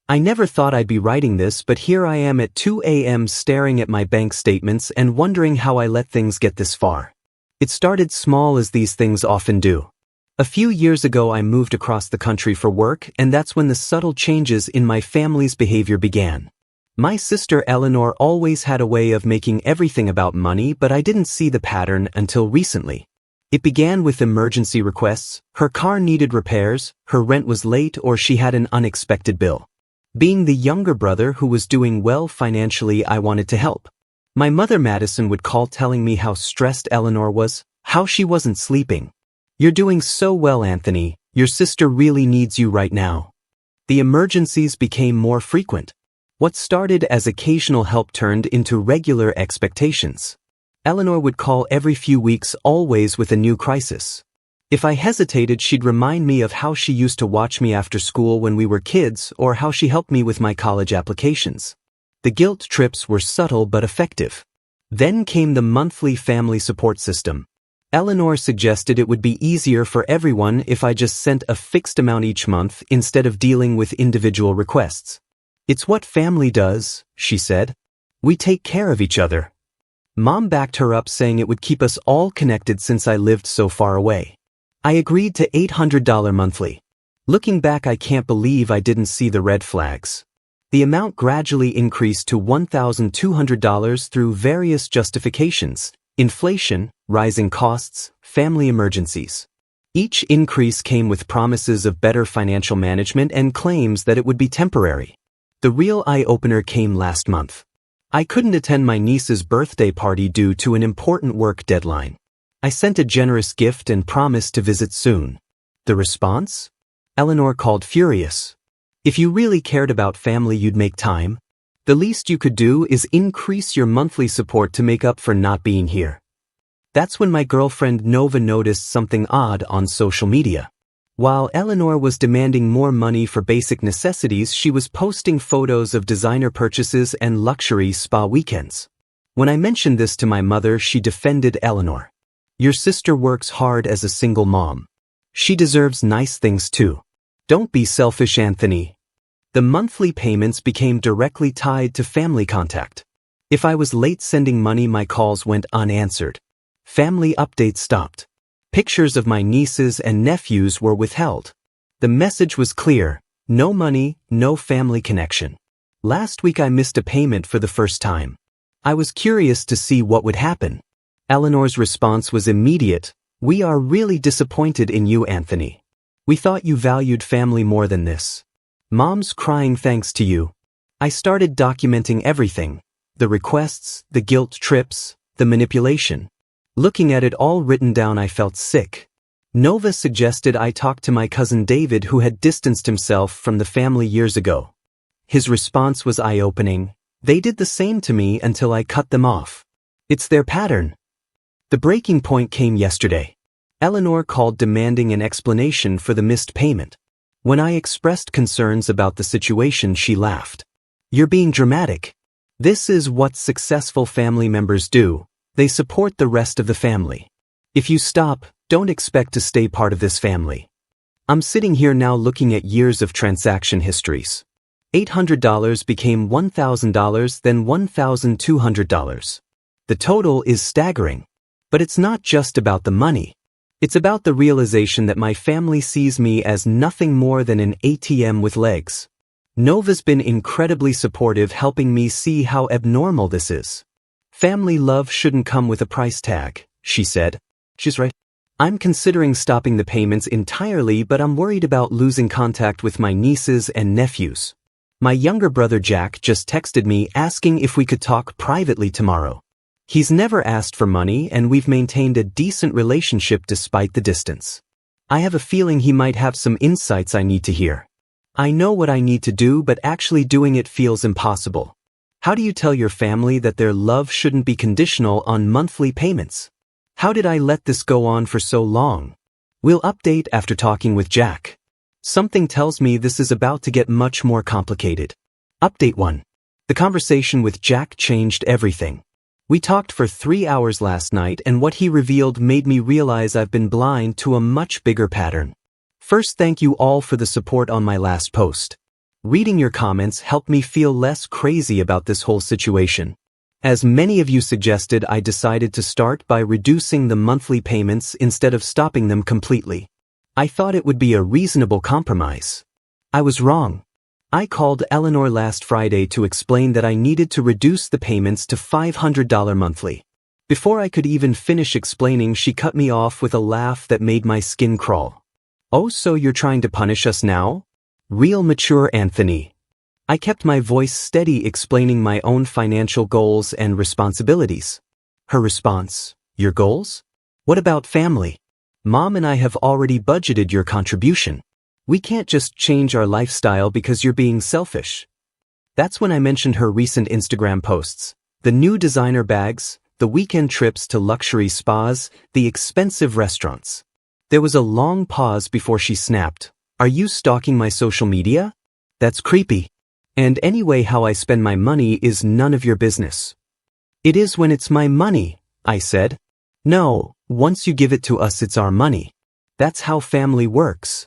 I never thought I'd be writing this, but here I am at 2 a.m. staring at my bank statements and wondering how I let things get this far. It started small, as these things often do. A few years ago I moved across the country for work, and that's when the subtle changes in my family's behavior began. My sister Eleanor always had a way of making everything about money, but I didn't see the pattern until recently. It began with emergency requests. Her car needed repairs, her rent was late, or she had an unexpected bill. Being the younger brother who was doing well financially, I wanted to help. My mother Madison would call telling me how stressed Eleanor was, how she wasn't sleeping. "You're doing so well, Anthony. Your sister really needs you right now." The emergencies became more frequent. What started as occasional help turned into regular expectations. Eleanor would call every few weeks, always with a new crisis. If I hesitated, she'd remind me of how she used to watch me after school when we were kids, or how she helped me with my college applications. The guilt trips were subtle but effective. Then came the monthly family support system. Eleanor suggested it would be easier for everyone if I just sent a fixed amount each month instead of dealing with individual requests. "It's what family does," she said. "We take care of each other." Mom backed her up, saying it would keep us all connected since I lived so far away. I agreed to $800 monthly. Looking back, I can't believe I didn't see the red flags. The amount gradually increased to $1,200 through various justifications: inflation, rising costs, family emergencies. Each increase came with promises of better financial management and claims that it would be temporary. The real eye-opener came last month. I couldn't attend my niece's birthday party due to an important work deadline. I sent a generous gift and promised to visit soon. The response? Eleanor called furious. "If you really cared about family, you'd make time. The least you could do is increase your monthly support to make up for not being here." That's when my girlfriend Nova noticed something odd on social media. While Eleanor was demanding more money for basic necessities, she was posting photos of designer purchases and luxury spa weekends. When I mentioned this to my mother, she defended Eleanor. "Your sister works hard as a single mom. She deserves nice things too. Don't be selfish, Anthony." The monthly payments became directly tied to family contact. If I was late sending money, my calls went unanswered. Family updates stopped. Pictures of my nieces and nephews were withheld. The message was clear: no money, no family connection. Last week I missed a payment for the first time. I was curious to see what would happen. Eleanor's response was immediate: "We are really disappointed in you, Anthony. We thought you valued family more than this. Mom's crying thanks to you." I started documenting everything: the requests, the guilt trips, the manipulation. Looking at it all written down, I felt sick. Nova suggested I talk to my cousin David, who had distanced himself from the family years ago. His response was eye-opening: "They did the same to me until I cut them off. It's their pattern." The breaking point came yesterday. Eleanor called demanding an explanation for the missed payment. When I expressed concerns about the situation, she laughed. "You're being dramatic. This is what successful family members do. They support the rest of the family. If you stop, don't expect to stay part of this family." I'm sitting here now looking at years of transaction histories. $800 became $1,000, then $1,200. The total is staggering. But it's not just about the money. It's about the realization that my family sees me as nothing more than an ATM with legs. Nova's been incredibly supportive, helping me see how abnormal this is. "Family love shouldn't come with a price tag," she said. She's right. I'm considering stopping the payments entirely, but I'm worried about losing contact with my nieces and nephews. My younger brother Jack just texted me asking if we could talk privately tomorrow. He's never asked for money, and we've maintained a decent relationship despite the distance. I have a feeling he might have some insights I need to hear. I know what I need to do, but actually doing it feels impossible. How do you tell your family that their love shouldn't be conditional on monthly payments? How did I let this go on for so long? We'll update after talking with Jack. Something tells me this is about to get much more complicated. Update 1. The conversation with Jack changed everything. We talked for 3 hours last night, and what he revealed made me realize I've been blind to a much bigger pattern. First, thank you all for the support on my last post. Reading your comments helped me feel less crazy about this whole situation. As many of you suggested, I decided to start by reducing the monthly payments instead of stopping them completely. I thought it would be a reasonable compromise. I was wrong. I called Eleanor last Friday to explain that I needed to reduce the payments to $500 monthly. Before I could even finish explaining, she cut me off with a laugh that made my skin crawl. "Oh, so you're trying to punish us now?" Real mature Anthony. I kept my voice steady, explaining my own financial goals and responsibilities. Her response: "Your goals? What about family? Mom and I have already budgeted your contribution. We can't just change our lifestyle because you're being selfish." That's when I mentioned her recent Instagram posts. The new designer bags, the weekend trips to luxury spas, the expensive restaurants. There was a long pause before she snapped, "Are you stalking my social media? That's creepy. And anyway, how I spend my money is none of your business." "It is when it's my money," I said. "No, once you give it to us, it's our money. That's how family works."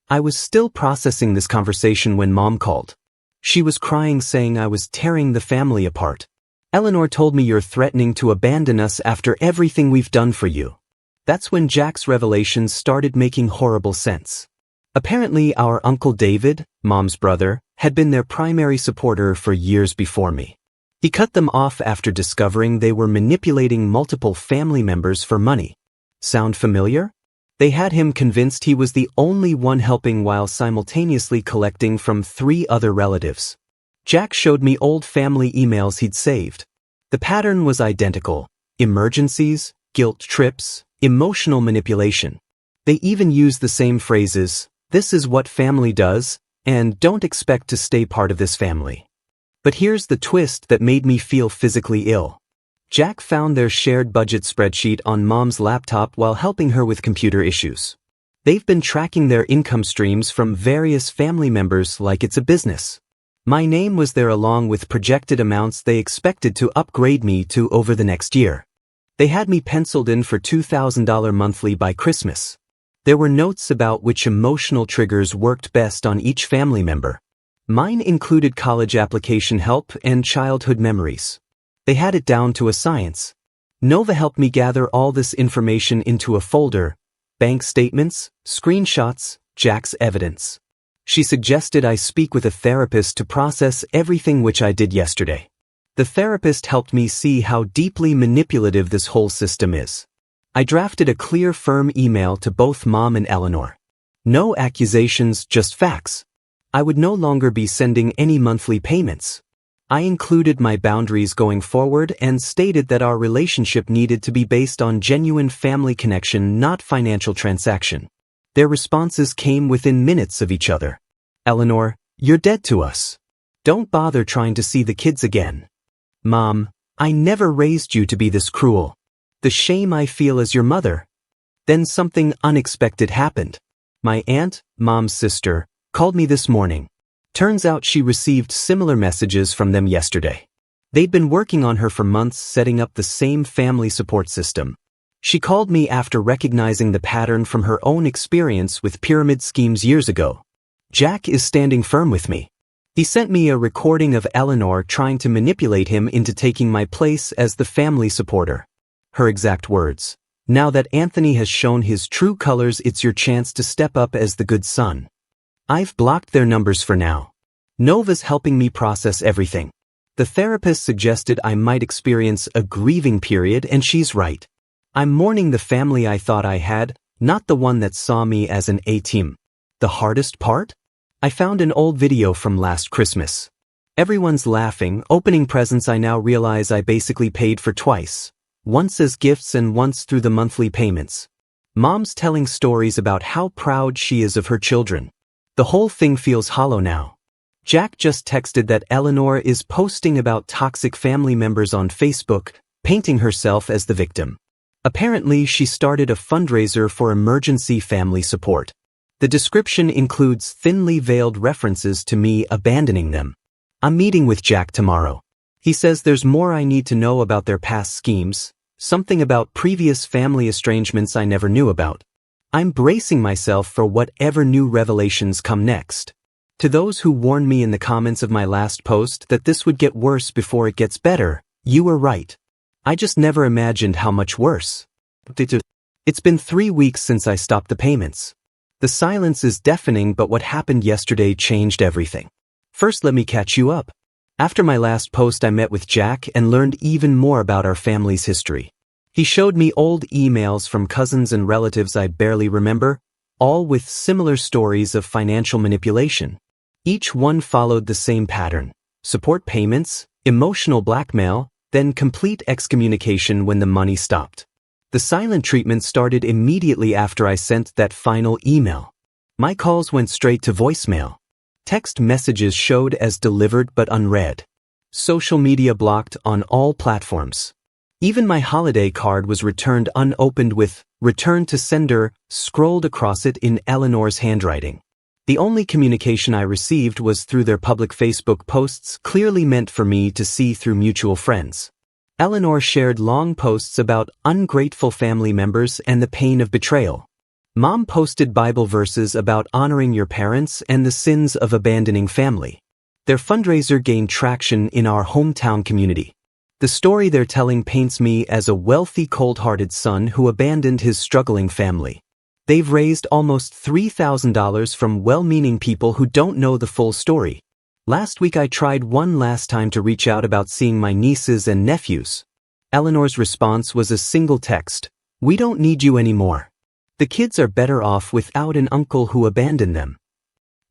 I was still processing this conversation when Mom called. She was crying, saying I was tearing the family apart. "Eleanor told me you're threatening to abandon us after everything we've done for you." That's when Jack's revelations started making horrible sense. Apparently, our Uncle David, Mom's brother, had been their primary supporter for years before me. He cut them off after discovering they were manipulating multiple family members for money. Sound familiar? They had him convinced he was the only one helping while simultaneously collecting from 3 other relatives. Jack showed me old family emails he'd saved. The pattern was identical: emergencies, guilt trips, emotional manipulation. They even used the same phrases: "This is what family does," and "Don't expect to stay part of this family." But here's the twist that made me feel physically ill. Jack found their shared budget spreadsheet on Mom's laptop while helping her with computer issues. They've been tracking their income streams from various family members like it's a business. My name was there along with projected amounts they expected to upgrade me to over the next year. They had me penciled in for $2,000 monthly by Christmas. There were notes about which emotional triggers worked best on each family member. Mine included college application help and childhood memories. They had it down to a science. Nova helped me gather all this information into a folder: bank statements, screenshots, Jack's evidence. She suggested I speak with a therapist to process everything, which I did yesterday. The therapist helped me see how deeply manipulative this whole system is. I drafted a clear, firm email to both Mom and Eleanor. No accusations, just facts. I would no longer be sending any monthly payments. I included my boundaries going forward and stated that our relationship needed to be based on genuine family connection, not financial transaction. Their responses came within minutes of each other. "Eleanor, you're dead to us. Don't bother trying to see the kids again." "Mom, I never raised you to be this cruel. The shame I feel as your mother." Then something unexpected happened. My aunt, Mom's sister, called me this morning. Turns out she received similar messages from them yesterday. They'd been working on her for months, setting up the same family support system. She called me after recognizing the pattern from her own experience with pyramid schemes years ago. Jack is standing firm with me. He sent me a recording of Eleanor trying to manipulate him into taking my place as the family supporter. Her exact words: "Now that Anthony has shown his true colors, it's your chance to step up as the good son." I've blocked their numbers for now. Nova's helping me process everything. The therapist suggested I might experience a grieving period, and she's right. I'm mourning the family I thought I had, not the one that saw me as an A-team. The hardest part? I found an old video from last Christmas. Everyone's laughing, opening presents. I now realize I basically paid for twice. Once as gifts and once through the monthly payments. Mom's telling stories about how proud she is of her children. The whole thing feels hollow now. Jack just texted that Eleanor is posting about toxic family members on Facebook, painting herself as the victim. Apparently, she started a fundraiser for emergency family support. The description includes thinly veiled references to me abandoning them. I'm meeting with Jack tomorrow. He says there's more I need to know about their past schemes, something about previous family estrangements I never knew about. I'm bracing myself for whatever new revelations come next. To those who warned me in the comments of my last post that this would get worse before it gets better, you were right. I just never imagined how much worse. It's been 3 weeks since I stopped the payments. The silence is deafening, but what happened yesterday changed everything. First, let me catch you up. After my last post, I met with Jack and learned even more about our family's history. He showed me old emails from cousins and relatives I barely remember, all with similar stories of financial manipulation. Each one followed the same pattern: support payments, emotional blackmail, then complete excommunication when the money stopped. The silent treatment started immediately after I sent that final email. My calls went straight to voicemail. Text messages showed as delivered but unread. Social media blocked on all platforms. Even my holiday card was returned unopened with "Return to Sender" scrolled across it in Eleanor's handwriting. The only communication I received was through their public Facebook posts, clearly meant for me to see through mutual friends. Eleanor shared long posts about ungrateful family members and the pain of betrayal. Mom posted Bible verses about honoring your parents and the sins of abandoning family. Their fundraiser gained traction in our hometown community. The story they're telling paints me as a wealthy, cold-hearted son who abandoned his struggling family. They've raised almost $3,000 from well-meaning people who don't know the full story. Last week I tried one last time to reach out about seeing my nieces and nephews. Eleanor's response was a single text: "We don't need you anymore. The kids are better off without an uncle who abandoned them."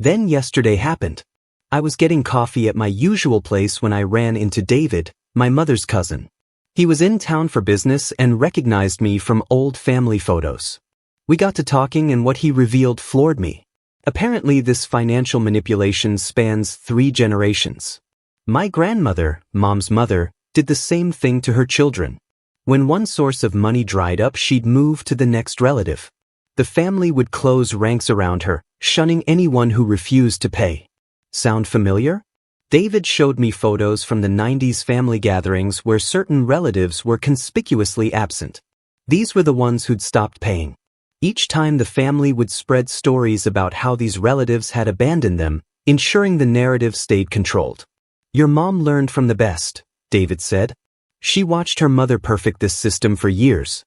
Then yesterday happened. I was getting coffee at my usual place when I ran into David, my mother's cousin. He was in town for business and recognized me from old family photos. We got to talking, and what he revealed floored me. Apparently, this financial manipulation spans 3 generations. My grandmother, Mom's mother, did the same thing to her children. When one source of money dried up, she'd move to the next relative. The family would close ranks around her, shunning anyone who refused to pay. Sound familiar? David showed me photos from the 90s family gatherings where certain relatives were conspicuously absent. These were the ones who'd stopped paying. Each time the family would spread stories about how these relatives had abandoned them, ensuring the narrative stayed controlled. "Your mom learned from the best," David said. "She watched her mother perfect this system for years.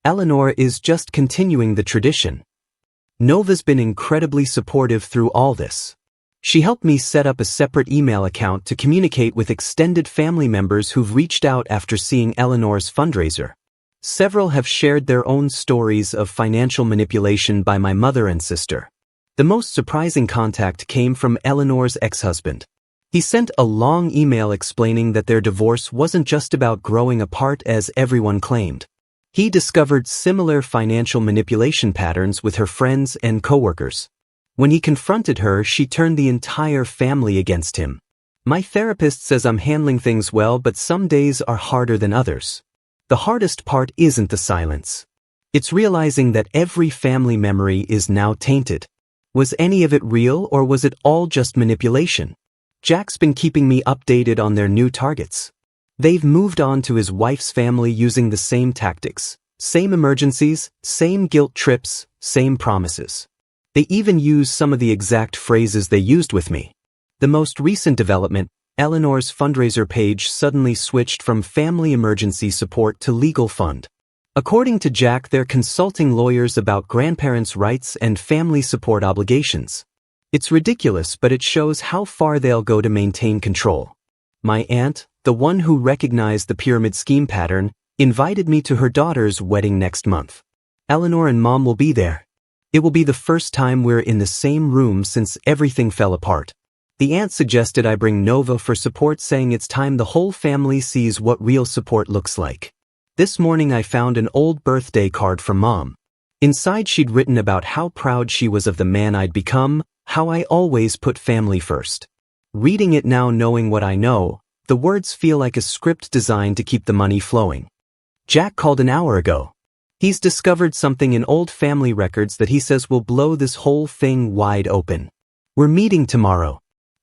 Eleanor is just continuing the tradition." Nova's been incredibly supportive through all this. She helped me set up a separate email account to communicate with extended family members who've reached out after seeing Eleanor's fundraiser. Several have shared their own stories of financial manipulation by my mother and sister. The most surprising contact came from Eleanor's ex-husband. He sent a long email explaining that their divorce wasn't just about growing apart as everyone claimed. He discovered similar financial manipulation patterns with her friends and coworkers. When he confronted her, she turned the entire family against him. "My therapist says I'm handling things well, but some days are harder than others." The hardest part isn't the silence. It's realizing that every family memory is now tainted. Was any of it real, or was it all just manipulation? Jack's been keeping me updated on their new targets. They've moved on to his wife's family using the same tactics, same emergencies, same guilt trips, same promises. They even use some of the exact phrases they used with me. The most recent development: Eleanor's fundraiser page suddenly switched from family emergency support to legal fund. According to Jack, they're consulting lawyers about grandparents' rights and family support obligations. It's ridiculous, but it shows how far they'll go to maintain control. My aunt, the one who recognized the pyramid scheme pattern, invited me to her daughter's wedding next month. Eleanor and Mom will be there. It will be the first time we're in the same room since everything fell apart. The aunt suggested I bring Nova for support, saying it's time the whole family sees what real support looks like. This morning I found an old birthday card from Mom. Inside she'd written about how proud she was of the man I'd become, how I always put family first. Reading it now, knowing what I know, the words feel like a script designed to keep the money flowing. Jack called an hour ago. He's discovered something in old family records that he says will blow this whole thing wide open. We're meeting tomorrow.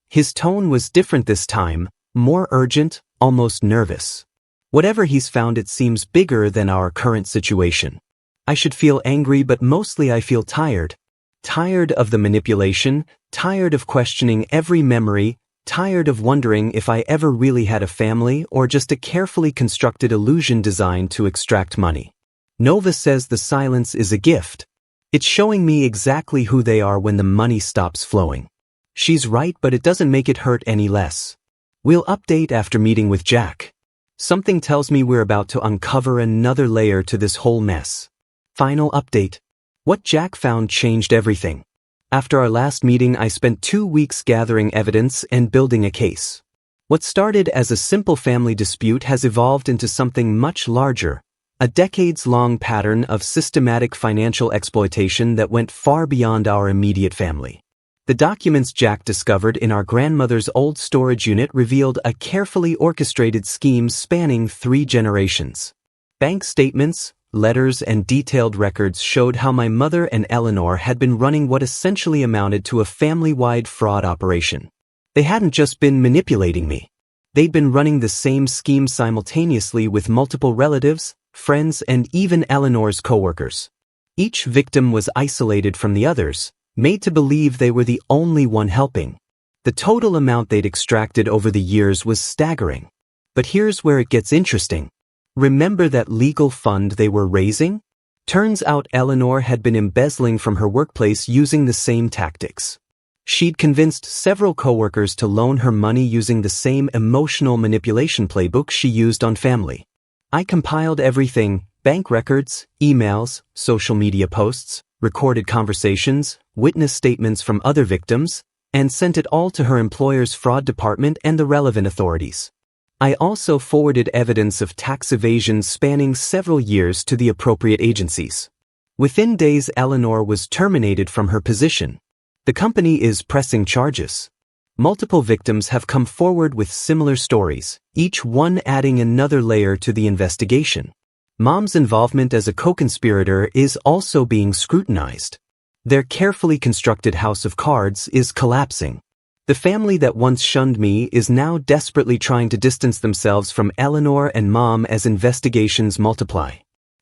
His tone was different this time, more urgent, almost nervous. Whatever he's found, it seems bigger than our current situation. I should feel angry, but mostly I feel tired. Tired of the manipulation, tired of questioning every memory, tired of wondering if I ever really had a family or just a carefully constructed illusion designed to extract money. Nova says the silence is a gift. It's showing me exactly who they are when the money stops flowing. She's right, but it doesn't make it hurt any less. We'll update after meeting with Jack. Something tells me we're about to uncover another layer to this whole mess. Final update. What Jack found changed everything. After our last meeting, I spent 2 weeks gathering evidence and building a case. What started as a simple family dispute has evolved into something much larger, a decades-long pattern of systematic financial exploitation that went far beyond our immediate family. The documents Jack discovered in our grandmother's old storage unit revealed a carefully orchestrated scheme spanning 3 generations. Bank statements, letters, and detailed records showed how my mother and Eleanor had been running what essentially amounted to a family-wide fraud operation. They hadn't just been manipulating me. They'd been running the same scheme simultaneously with multiple relatives, friends, and even Eleanor's coworkers. Each victim was isolated from the others, made to believe they were the only one helping. The total amount they'd extracted over the years was staggering. But here's where it gets interesting. Remember that legal fund they were raising? Turns out Eleanor had been embezzling from her workplace using the same tactics. She'd convinced several coworkers to loan her money using the same emotional manipulation playbook she used on family. I compiled everything: bank records, emails, social media posts, recorded conversations, witness statements from other victims, and sent it all to her employer's fraud department and the relevant authorities. I also forwarded evidence of tax evasion spanning several years to the appropriate agencies. Within days, Eleanor was terminated from her position. The company is pressing charges. Multiple victims have come forward with similar stories, each one adding another layer to the investigation. Mom's involvement as a co-conspirator is also being scrutinized. Their carefully constructed house of cards is collapsing. The family that once shunned me is now desperately trying to distance themselves from Eleanor and Mom as investigations multiply.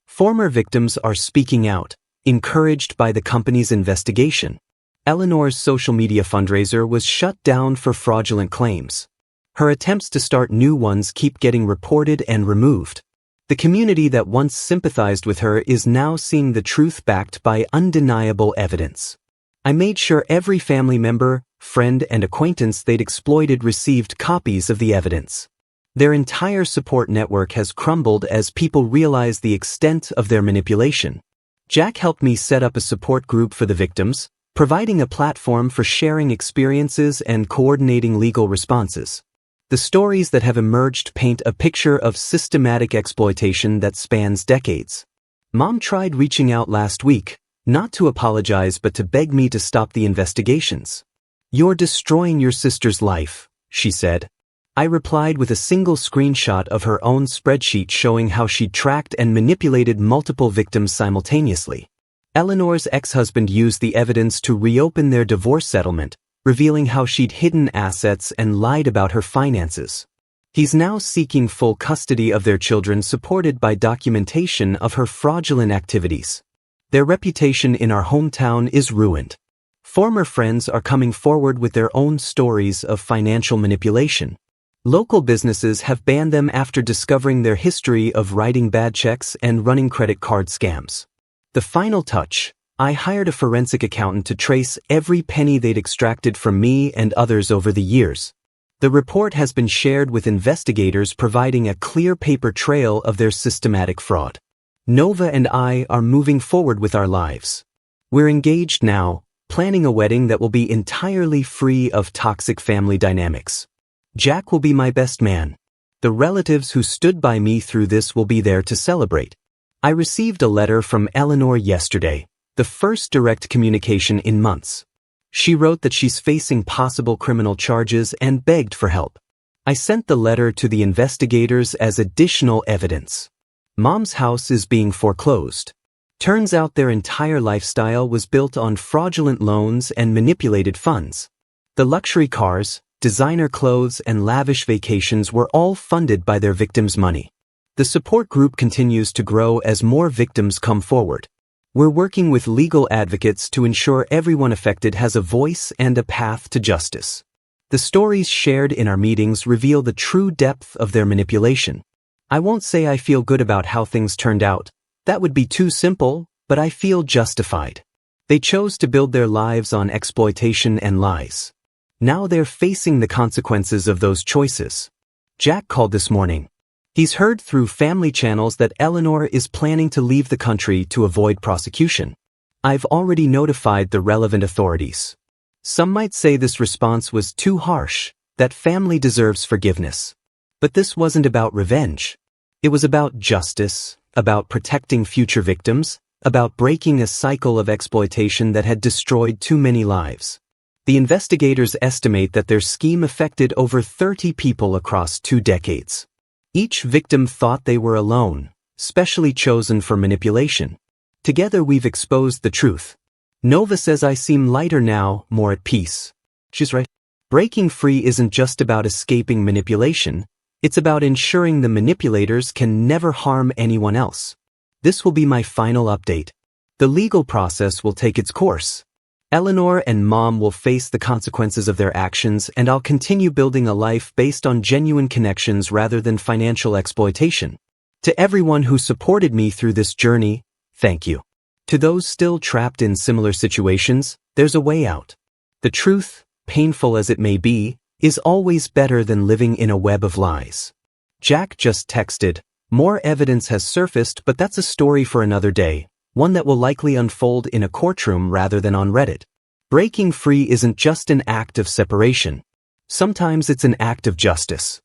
Former victims are speaking out, encouraged by the company's investigation. Eleanor's social media fundraiser was shut down for fraudulent claims. Her attempts to start new ones keep getting reported and removed. The community that once sympathized with her is now seeing the truth backed by undeniable evidence. I made sure every family member, friend, and acquaintance they'd exploited received copies of the evidence. Their entire support network has crumbled as people realize the extent of their manipulation. Jack helped me set up a support group for the victims, providing a platform for sharing experiences and coordinating legal responses. The stories that have emerged paint a picture of systematic exploitation that spans decades. Mom tried reaching out last week, not to apologize but to beg me to stop the investigations. "You're destroying your sister's life," she said. I replied with a single screenshot of her own spreadsheet showing how she'd tracked and manipulated multiple victims simultaneously. Eleanor's ex-husband used the evidence to reopen their divorce settlement, revealing how she'd hidden assets and lied about her finances. He's now seeking full custody of their children, supported by documentation of her fraudulent activities. Their reputation in our hometown is ruined. Former friends are coming forward with their own stories of financial manipulation. Local businesses have banned them after discovering their history of writing bad checks and running credit card scams. The final touch: I hired a forensic accountant to trace every penny they'd extracted from me and others over the years. The report has been shared with investigators, providing a clear paper trail of their systematic fraud. Nova and I are moving forward with our lives. We're engaged now, planning a wedding that will be entirely free of toxic family dynamics. Jack will be my best man. The relatives who stood by me through this will be there to celebrate. I received a letter from Eleanor yesterday, the first direct communication in months. She wrote that she's facing possible criminal charges and begged for help. I sent the letter to the investigators as additional evidence. Mom's house is being foreclosed. Turns out their entire lifestyle was built on fraudulent loans and manipulated funds. The luxury cars, designer clothes, and lavish vacations were all funded by their victims' money. The support group continues to grow as more victims come forward. We're working with legal advocates to ensure everyone affected has a voice and a path to justice. The stories shared in our meetings reveal the true depth of their manipulation. I won't say I feel good about how things turned out. That would be too simple, but I feel justified. They chose to build their lives on exploitation and lies. Now they're facing the consequences of those choices. Jack called this morning. He's heard through family channels that Eleanor is planning to leave the country to avoid prosecution. I've already notified the relevant authorities. Some might say this response was too harsh, that family deserves forgiveness. But this wasn't about revenge. It was about justice, about protecting future victims, about breaking a cycle of exploitation that had destroyed too many lives. The investigators estimate that their scheme affected over 30 people across 2 decades. Each victim thought they were alone, specially chosen for manipulation. Together we've exposed the truth. Nova says I seem lighter now, more at peace. She's right. Breaking free isn't just about escaping manipulation, it's about ensuring the manipulators can never harm anyone else. This will be my final update. The legal process will take its course. Eleanor and Mom will face the consequences of their actions, and I'll continue building a life based on genuine connections rather than financial exploitation. To everyone who supported me through this journey, thank you. To those still trapped in similar situations, there's a way out. The truth, painful as it may be, is always better than living in a web of lies. Jack just texted, more evidence has surfaced, but that's a story for another day, one that will likely unfold in a courtroom rather than on Reddit. Breaking free isn't just an act of separation. Sometimes it's an act of justice.